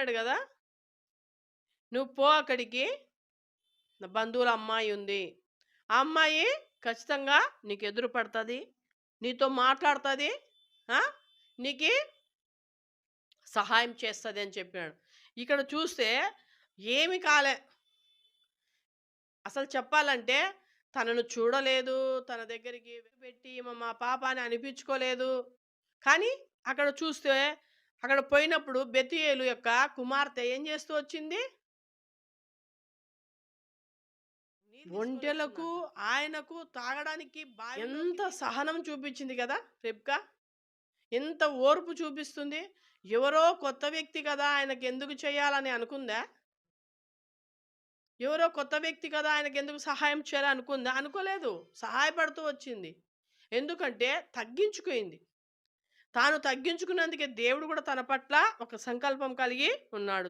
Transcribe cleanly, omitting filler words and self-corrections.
అన్నాడు గదా! "నువ్వు పో అక్కడికి. నా బంధువుల అమ్మాయి ఉంది. ఆ అమ్మాయి ఖచ్చితంగా నీకు ఎదురు పడతది. నీతో మాట్లాడుతది. ఆ! నీకి సహాయం చేస్తది" అని చెప్పాడు. ఇక్కడ చూస్తే ఏమి కాలే. అసలు చెప్పాలంటే తనను చూడలేదు. తన దగ్గరికి పెట్టి మా పాప అని అనిపించుకోలేదు. కానీ అక్కడ చూస్తే అక్కడ పోయినప్పుడు బెతూయేలు యొక్క కుమార్తె ఏం చేస్తూ వచ్చింది? నీళ్ళు ఒంటెలకు, ఆయనకు తాగడానికి ఎంత సహనం చూపించింది కదా రెబ్కా! ఎంత ఓర్పు చూపిస్తుంది. ఎవరో కొత్త వ్యక్తి కదా! ఆయనకెందుకు చేయాలని అనుకుందా? ఎవరో కొత్త వ్యక్తి కదా! ఆయనకెందుకు సహాయం చేయాలనుకుందా? అనుకోలేదు. సహాయపడుతూ వచ్చింది. ఎందుకంటే తగ్గించుకుంది. తాను తగ్గించుకున్నందుకే దేవుడు కూడా తన పట్ల ఒక సంకల్పం కలిగి ఉన్నాడు.